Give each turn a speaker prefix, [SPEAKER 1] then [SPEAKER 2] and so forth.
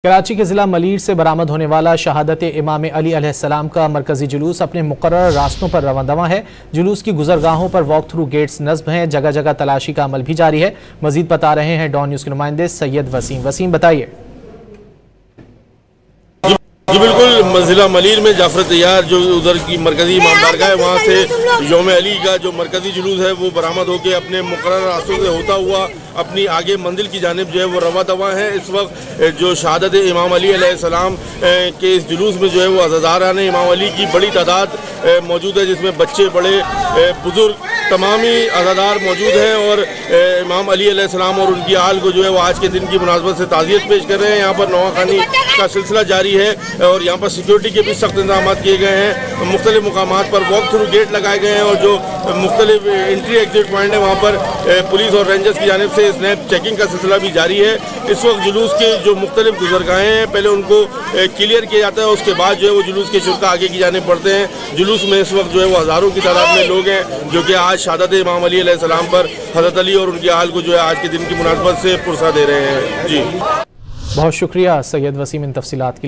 [SPEAKER 1] कराची के जिला मलीर से बरामद होने वाला शहादत इमाम अली अलैहिस्सलाम का मरकजी जुलूस अपने मुकर्रर रास्तों पर रवां है। जुलूस की गुजरगाहों पर वॉक थ्रू गेट्स नस्ब हैं, जगह जगह तलाशी का अमल भी जारी है। मजीद बता रहे हैं डॉन न्यूज़ के नुमाइंदे सैयद वसीम। वसीम, बताइए।
[SPEAKER 2] जी बिल्कुल, जिला मलीर में जाफर तैयार जो उधर की मरकजी इमाम बारगाह है, वहाँ से यौम अली का जो मरकजी जुलूस है वो बरामद होकर अपने मुकर्रर रास्तों से होता हुआ अपनी आगे मंजिल की जानिब जो है वो रवा दवा है। इस वक्त जो शहादत इमाम अली अलैहिस्सलाम के इस जुलूस में जो है वो अज़ादारान इमाम अली की बड़ी तादाद मौजूद है, जिसमें बच्चे बड़े बुजुर्ग तमाम ही अज़ादार मौजूद हैं और इमाम अली अलैहिस्सलाम और उनकी आल को जो है वो आज के दिन की मुनासबत से ताज़ियत पेश कर रहे हैं। यहाँ पर नवाखानी का सिलसिला जारी है और यहाँ पर सिक्योरिटी के भी सख्त इंतजाम किए गए हैं। मुख्तलिफ मुकामात पर वॉक थ्रू गेट लगाए गए हैं और जो मुख्तलिफ एंट्री एग्जिट पॉइंट है वहाँ पर पुलिस और रेंजर्स की जानिब से स्नैप चेकिंग का सिलसिला भी जारी है। इस वक्त जुलूस के जो मुख्तलिफ गुजरगाहें हैं पहले उनको क्लियर किया जाता है, उसके बाद जो है वो जुलूस के शुरा आगे की जानिब बढ़ते हैं। जुलूस में इस वक्त जो है वो हज़ारों की तादाद में लोग हैं जो कि आज शहादत इमाम अली अलैहिस्सलाम पर हज़रत अली और उनकी आल को जो है आज के दिन की मुनासबत से पुरसा दे रहे हैं। जी
[SPEAKER 1] बहुत शुक्रिया सैयद वसीम इन तफसीलात के लिए।